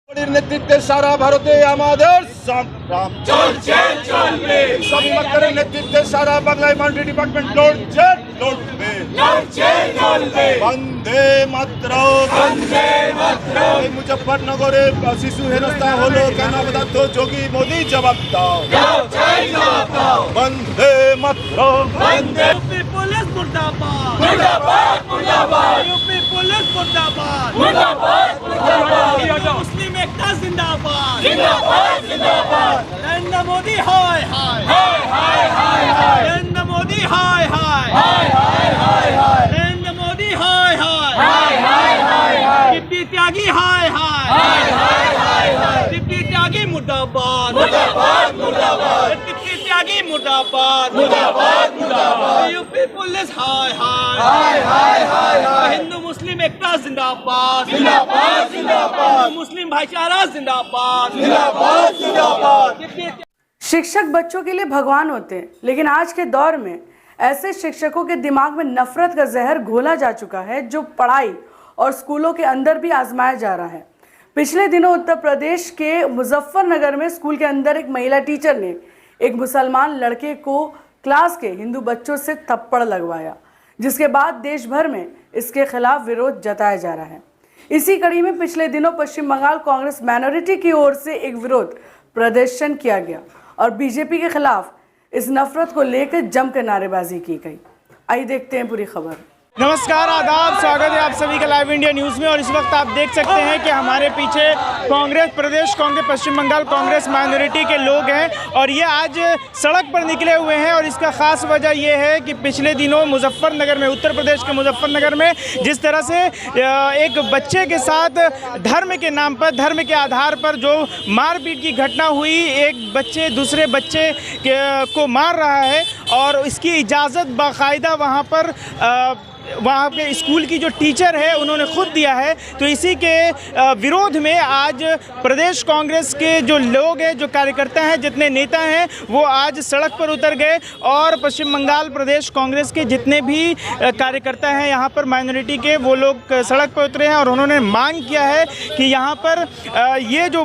নেতৃত্বে সারা ভারতে আমাদের সংগ্রাম চলছে চলবে। স্বামী মাক্তারের নেতৃত্বে সারা বাংলায় মাইনরিটি ডিপার্টমেন্ট লড়ছে লড়বে লড়ছে লড়বে। বন্দে মাতরম বন্দে মাতরম। এই মুজফ্ফরনগরে শিশু হেনস্থা হলো কেন পদার্থ যোগী মোদি জবাব দাও জবাব দাও। বন্দে মাতরম বন্দে। यूपी पुलिस मुर्दाबाद मुर्दाबाद मुर्दाबाद। यूपी पुलिस मुर्दाबाद मुर्दाबाद मुर्दाबाद। मुस्लिम एकता जिंदाबाद जिंदाबाद जिंदाबाद। नरेंद्र मोदी हाय हाय हाय हाय हाय हाय। नरेंद्र मोदी हाय हाय हाय हाय हाय हाय। नरेंद्र मोदी हाय हाय हाय हाय हाय हाय। टिप्पी त्यागी हाय हाय हाय हाय हाय हाय। टिप्पी त्यागी मुर्दाबाद मुर्दाबाद मुर्दाबाद। टिप्पी त्यागी मुर्दाबाद मुर्दाबाद मुर्दाबाद। यूपी पुलिस हाय हाय हाय हाय हाय हाय। हिंदू मुस्लिम एकता जिंदाबाद जिंदाबाद जिंदाबाद। मुस्लिम भाईचारा जिंदाबाद जिंदाबाद जिंदाबाद। शिक्षक बच्चों के लिए भगवान होते हैं, लेकिन आज के दौर में ऐसे शिक्षकों के दिमाग में नफरत का जहर घोला जा चुका है जो पढ़ाई और स्कूलों के अंदर भी आजमाया जा रहा है। पिछले दिनों उत्तर प्रदेश के मुजफ्फरनगर में स्कूल के अंदर एक महिला टीचर ने एक मुसलमान लड़के को क्लास के हिंदू बच्चों से थप्पड़ लगवाया, जिसके बाद देश भर में इसके खिलाफ विरोध जताया जा रहा है। इसी कड़ी में पिछले दिनों पश्चिम बंगाल कांग्रेस माइनॉरिटी की ओर से एक विरोध प्रदर्शन किया गया और बीजेपी के खिलाफ इस नफरत को लेकर जमकर नारेबाजी की गई। आइए देखते हैं पूरी खबर। नमस्कार, आदाब, स्वागत है आप सभी का लाइव इंडिया न्यूज़ में। और इस वक्त आप देख सकते हैं कि हमारे पीछे कांग्रेस प्रदेश कांग्रेस पश्चिम बंगाल कांग्रेस माइनॉरिटी के लोग हैं और ये आज सड़क पर निकले हुए हैं। और इसका ख़ास वजह ये है कि पिछले दिनों मुजफ्फरनगर में, उत्तर प्रदेश के मुजफ्फरनगर में जिस तरह से एक बच्चे के साथ धर्म के नाम पर, धर्म के आधार पर जो मारपीट की घटना हुई, एक बच्चे दूसरे बच्चे को मार रहा है और इसकी इजाज़त बाकायदा वहाँ पे स्कूल की जो टीचर है उन्होंने खुद दिया है। तो इसी के विरोध में आज प्रदेश कांग्रेस के जो लोग हैं, जो कार्यकर्ता हैं, जितने नेता हैं, वो आज सड़क पर उतर गए और पश्चिम बंगाल प्रदेश कांग्रेस के जितने भी कार्यकर्ता हैं यहाँ पर माइनॉरिटी के, वो लोग सड़क पर उतरे हैं और उन्होंने मांग किया है कि यहाँ पर ये जो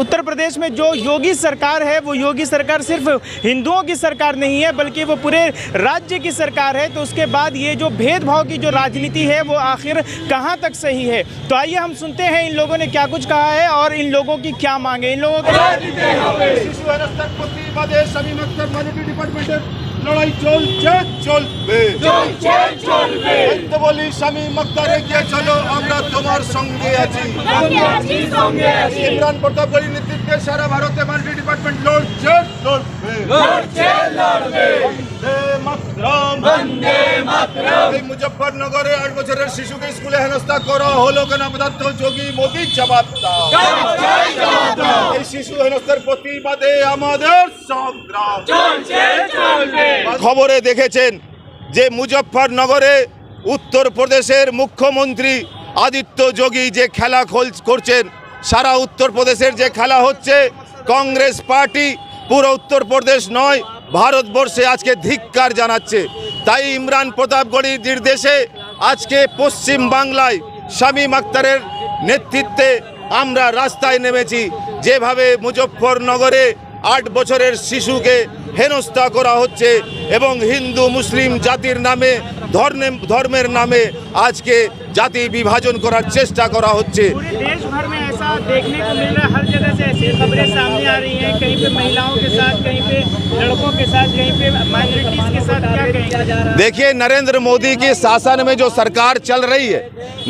उत्तर प्रदेश में जो योगी सरकार है, वो योगी सरकार सिर्फ हिंदुओं की सरकार नहीं है बल्कि वो पूरे राज्य की सरकार है। तो उसके बाद ये जो भेदभाव की जो राजनीति है वो आखिर कहां तक सही है। तो आइए हम सुनते हैं इन लोगों ने क्या कुछ कहा है और इन लोगों की क्या मांगे। इन लोगों লড়াই চলছে চলবে চলছে চলবে। বলি স্বামী মাক্তার এগিয়ে চলো, আমরা তোমার সঙ্গে আছি সঙ্গে আছি। ইমরান প্রতাপগড়ির নেতৃত্বে সারা ভারতে মাইনরিটি ডিপার্টমেন্ট লড়ছে লড়বে লড়ছে লড়বে। বন্দে মাতরম বন্দে মাতরম। এই মুজফ্ফরনগরে 8 বছরের শিশুকে স্কুলে হেনস্থা করা হলো কেন পদার্থ যোগী মোদি জবাব দাও জবাব দাও। এই শিশু হেনস্থার প্রতিবাদে আমাদের সংগ্রাম চলছে চলবে। খবরে দেখেছেন যে মুজফ্ফরনগরে উত্তর প্রদেশের মুখ্যমন্ত্রী আদিত্য যোগী যে খেলা করছেন, সারা উত্তর প্রদেশের যে খেলা হচ্ছে, কংগ্রেস পার্টি পুরো উত্তর প্রদেশ নয় ভারতবর্ষে আজকে ধিক্কার জানাচ্ছে। তাই ইমরান প্রতাপগড়ির নির্দেশে আজকে পশ্চিম বাংলায় শামীম আখতারের নেতৃত্বে আমরা রাস্তায় নেমেছি। যেভাবে মুজফ্ফরনগরে 8 বছরের শিশুকে হেনস্থা করা হচ্ছে এবং হিন্দু মুসলিম জাতির নামে, ধর্মের নামে আজকে জাতি বিভাজন করার চেষ্টা করা হচ্ছে। देश भर में ऐसा देखने को मिल रहा है, हर जगह से ऐसी खबरें सामने आ रही हैं। कहीं पे महिलाओं के साथ, कहीं पे लड़कों के साथ, कहीं पे माइनॉरिटीज के साथ। क्या कहेंगे? देखिए, नरेंद्र मोदी के शासन में जो सरकार चल रही है,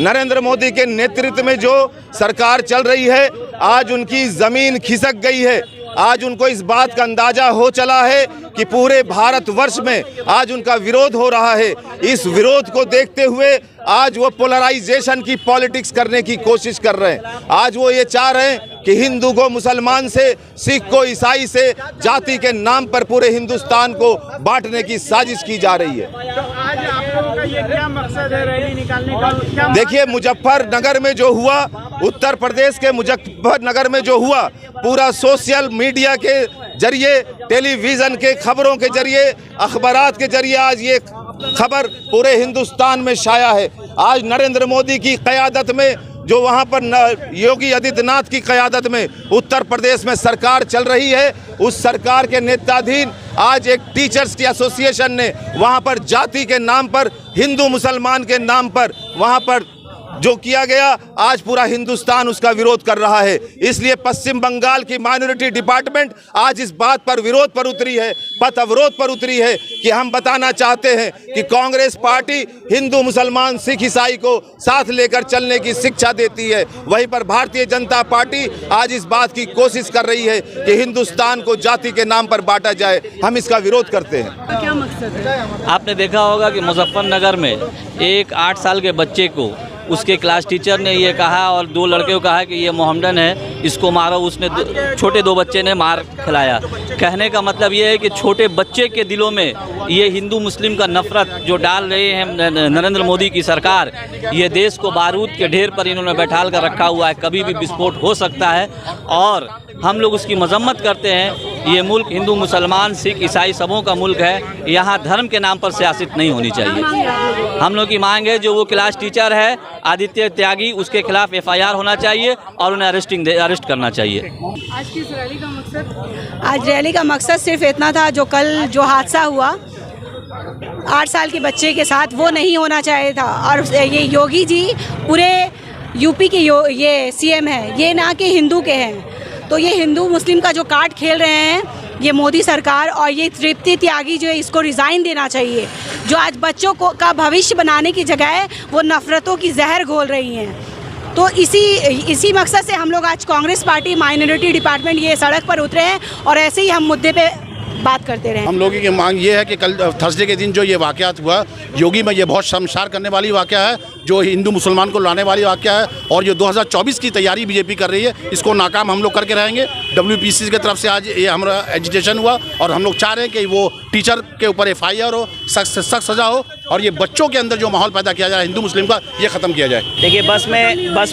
नरेंद्र मोदी के नेतृत्व में जो सरकार चल रही है, आज उनकी जमीन खिसक गई है। आज उनको इस बात का अंदाजा हो चला है कि पूरे भारतवर्ष में आज उनका विरोध हो रहा है। इस विरोध को देखते हुए आज वो पोलराइजेशन की पॉलिटिक्स करने की कोशिश कर रहे हैं। आज वो ये चाह रहे हैं कि हिंदू को मुसलमान से, सिख को ईसाई से, जाति के नाम पर पूरे हिंदुस्तान को बांटने की साजिश की जा रही है। तो आज आप लोगों का ये क्या मकसद है रैली निकालने का? देखिए, मुजफ्फरनगर में जो हुआ, उत्तर प्रदेश के मुजफ्फरनगर में जो हुआ, पूरा सोशल मीडिया के जरिए, टेलीविज़न के खबरों के जरिए, अखबारात के जरिए आज ये खबर पूरे हिंदुस्तान में शाया है। आज नरेंद्र मोदी की क़यादत में जो वहाँ पर योगी आदित्यनाथ की क़यादत में उत्तर प्रदेश में सरकार चल रही है, उस सरकार के नेतृत्वाधीन आज एक टीचर्स की एसोसिएशन ने वहाँ पर जाति के नाम पर, हिंदू मुसलमान के नाम पर वहाँ पर जो किया गया, आज पूरा हिंदुस्तान उसका विरोध कर रहा है। इसलिए पश्चिम बंगाल की माइनॉरिटी डिपार्टमेंट आज इस बात पर विरोध पर उतरी है, पथ अवरोध पर उतरी है कि हम बताना चाहते हैं कि कांग्रेस पार्टी हिंदू मुसलमान सिख ईसाई को साथ लेकर चलने की शिक्षा देती है, वहीं पर भारतीय जनता पार्टी आज इस बात की कोशिश कर रही है कि हिंदुस्तान को जाति के नाम पर बांटा जाए। हम इसका विरोध करते हैं। क्या मकसद है? आपने देखा होगा कि मुजफ्फरनगर में एक 8 साल के बच्चे को उसके क्लास टीचर ने ये कहा और 2 लड़के को कहा कि ये मोहम्मदन है, इसको मारो। उसने छोटे 2 बच्चे ने मार खिलाया। कहने का मतलब ये है कि छोटे बच्चे के दिलों में ये हिंदू मुस्लिम का नफरत जो डाल रहे हैं नरेंद्र मोदी की सरकार, ये देश को बारूद के ढेर पर इन्होंने बैठाल कर रखा हुआ है। कभी भी विस्फोट हो सकता है और हम लोग उसकी मजम्मत करते हैं। ये मुल्क हिंदू मुसलमान सिख ईसाई सबों का मुल्क है। यहाँ धर्म के नाम पर सियासत नहीं होनी चाहिए। हम लोग की मांग है जो वो क्लास टीचर है आदित्य त्यागी, उसके खिलाफ FIR होना चाहिए और उन्हें अरेस्ट करना चाहिए। आज की इस रैली का मकसद? आज रैली का मकसद सिर्फ इतना था, जो कल जो हादसा हुआ 8 साल के बच्चे के साथ, वो नहीं होना चाहिए था। और ये योगी जी पूरे यूपी के ये CM हैं, ये ना कि हिंदू के हैं। तो ये हिंदू मुस्लिम का जो कार्ड खेल रहे हैं ये मोदी सरकार, और ये तृप्ति त्यागी जो है इसको रिज़ाइन देना चाहिए। जो आज बच्चों को का भविष्य बनाने की जगह वो नफ़रतों की जहर घोल रही हैं। तो इसी मकसद से हम लोग आज कांग्रेस पार्टी माइनॉरिटी डिपार्टमेंट ये सड़क पर उतरे हैं और ऐसे ही हम मुद्दे पे बात करते रहे। हम लोगों की मांग ये है कि कल थर्सडे के दिन जो ये वाक़यात हुआ योगी में, ये बहुत शर्मसार करने वाली वाक़या है, जो हिंदू मुसलमान को लाने वाली वाक़या है। और जो 2024 की तैयारी बीजेपी कर रही है, इसको नाकाम हम लोग करके रहेंगे। WPC की तरफ से आज ये हमारा एजिटेशन हुआ और हम लोग चाह रहे हैं कि वो टीचर के ऊपर FIR हो, सख्त सज़ा हो और ये बच्चों के अंदर जो माहौल पैदा किया जाए हिंदू मुस्लिम का, ये ख़त्म किया जाए। देखिए, बस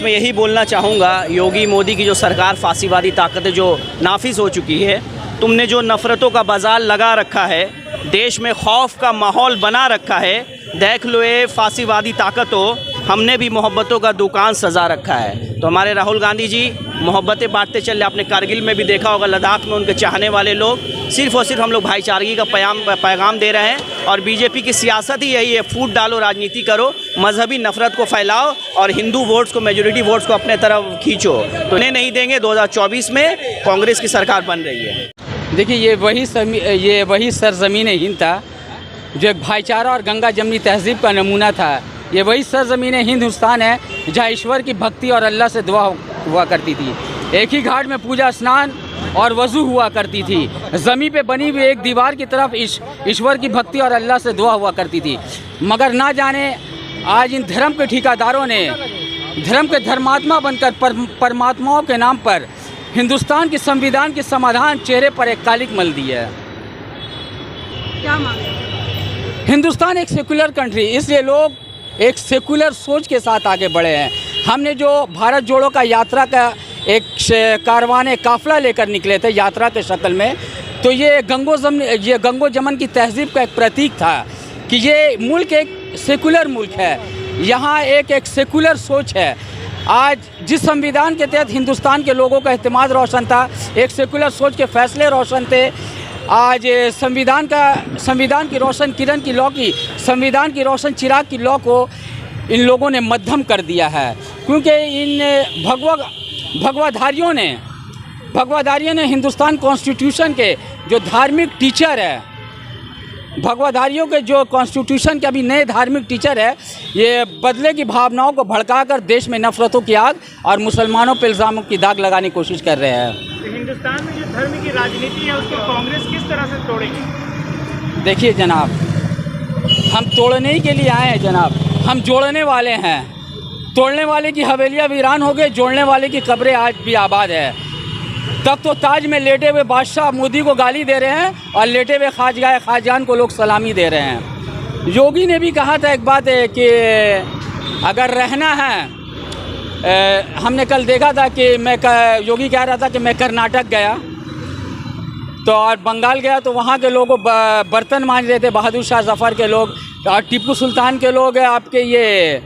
में यही बोलना चाहूँगा, योगी मोदी की जो सरकार फांसीवादी ताकतें जो नाफिज हो चुकी है, तुमने जो नफ़रतों का बाजार लगा रखा है, देश में खौफ का माहौल बना रखा है, देख लो ये फांसीवादी ताकतों, हमने भी मोहब्बतों का दुकान सजा रखा है। तो हमारे राहुल गांधी जी मोहब्बतें बांटते चल रहे। आपने कारगिल में भी देखा होगा, लद्दाख में उनके चाहने वाले लोग सिर्फ़ और सिर्फ हम लोग भाईचारगी का पैगाम दे रहे हैं। और बीजेपी की सियासत ही यही है, फूट डालो, राजनीति करो, मजहबी नफरत को फैलाओ और हिंदू वोट्स को, मेजोरिटी वोट्स को अपने तरफ खींचो। तो उन्हें नहीं देंगे। 2024 में कांग्रेस की सरकार बन रही है। देखिए, ये वही सरज़मीन हिंद था जो एक भाईचारा और गंगा जमनी तहज़ीब का नमूना था। ये वही सरज़मीन हिंदुस्तान है जहाँ ईश्वर की भक्ति और अल्लाह से दुआ हुआ करती थी। एक ही घाट में पूजा स्नान और वज़ू हुआ करती थी। ज़मीन पे बनी हुई एक दीवार की तरफ ईश्वर की भक्ति और अल्लाह से दुआ हुआ करती थी। मगर ना जाने आज इन धर्म के ठेकेदारों ने धर्म के धर्मात्मा बनकर परमात्माओं के नाम पर हिंदुस्तान के संविधान के समाधान चेहरे पर एक कालिक मल दी है। क्या मांगे? हिंदुस्तान एक सेकुलर कंट्री, इसलिए लोग एक सेकुलर सोच के साथ आगे बढ़े हैं। हमने जो भारत जोड़ो का यात्रा का एक कारवान काफ़िला लेकर निकले थे यात्रा के शक्ल में, तो ये गंगो जमन की तहज़ीब का एक प्रतीक था कि ये मुल्क एक सेकुलर मुल्क है। यहाँ एक सेकुलर सोच है। आज जिस संविधान के तहत हिंदुस्तान के लोगों का एतमाद रोशन था, एक सेकुलर सोच के फैसले रोशन थे, आज संविधान की रोशन किरण की लौ की संविधान की रोशन चिराग की लौ को इन लोगों ने मध्यम कर दिया है। क्योंकि इन भगवाधारियों ने हिंदुस्तान कॉन्स्टिट्यूशन के जो धार्मिक टीचर है, भगवाधारियों के जो कॉन्स्टिट्यूशन के अभी नए धार्मिक टीचर है, ये बदले की भावनाओं को भड़काकर देश में नफरतों की आग और मुसलमानों पर इल्ज़ामों की दाग लगाने की कोशिश कर रहे हैं। हिंदुस्तान में जो धर्म की राजनीति है उसको कांग्रेस किस तरह से तोड़ेगी? देखिए जनाब, हम तोड़ने ही के लिए आए हैं जनाब, हम जोड़ने वाले हैं। तोड़ने वाले की हवेलियाँ वीरान हो गई, जोड़ने वाले की कब्रें आज भी आबाद है। तब तो ताज में लेटे हुए बादशाह मोदी को गाली दे रहे हैं और लेटे हुए खाजान को लोग सलामी दे रहे हैं। योगी ने भी कहा था एक बात है कि अगर रहना है, हमने कल देखा था कि योगी कह रहा था कि मैं कर्नाटक गया तो और बंगाल गया तो वहाँ के लोगों बर्तन मांज रहे थे, बहादुर शाह जफ़र के लोग और टीपू सुल्तान के लोग आपके ये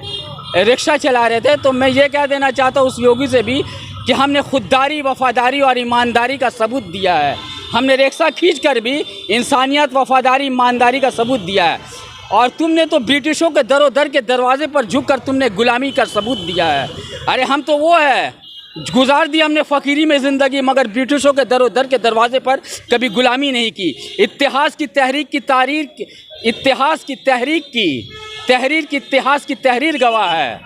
रिक्शा चला रहे थे। तो मैं ये कह देना चाहता हूँ उस योगी से भी कि हमने खुददारी, वफादारी और ईमानदारी का सबूत दिया है। हमने रिक्शा खींच कर भी इंसानियत, वफादारी, ईमानदारी का सबूत दिया है। और तुमने तो ब्रिटिशों के दरो दर के दरवाजे पर झुककर तुमने गुलामी का सबूत दिया है। अरे हम तो वो है, गुजार दी हमने फ़कीरी में ज़िंदगी, मगर ब्रिटिशों के दरो दर के दरवाजे पर कभी गुलामी नहीं की। इतिहास की तहरीक की तहरीर गवाह है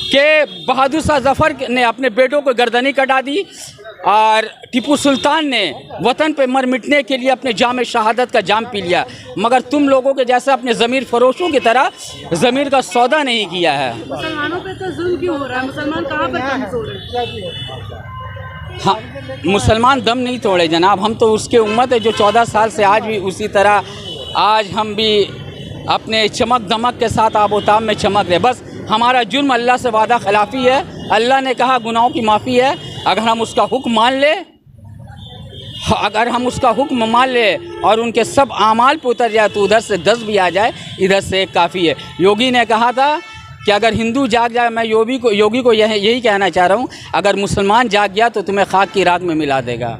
कि बहादुर शाह जफ़र ने अपने बेटों को गर्दनी कटा दी और टीपू सुल्तान ने वतन पे मर मिटने के लिए अपने जाम शहादत का जाम पी लिया, मगर तुम लोगों के जैसे अपने ज़मीर फरोशों की तरह ज़मीर का सौदा नहीं किया है। मुसलमानों पे तो जुल्म क्यों हो रहा है? मुसलमान कहाँ पर कमज़ोर है? हाँ, मुसलमान दम नहीं तोड़े जनाब, हम तो उसके उम्मत है जो 14 साल से आज भी उसी तरह, आज हम भी अपने चमक दमक के साथ आबोताब में चमक रहे। बस हमारा जुर्म अल्लाह से वादा खिलाफ़ी है। अल्लाह ने कहा गुनाहों की माफ़ी है, अगर हम उसका हुक्म मान ले और उनके सब आमाल पे उतर जाए तो उधर से 10 भी आ जाए, इधर से एक काफ़ी है। योगी ने कहा था कि अगर हिंदू जाग जाए, मैं योगी को यही कहना चाह रहा हूँ, अगर मुसलमान जाग गया तो तुम्हें खाक की राख में मिला देगा।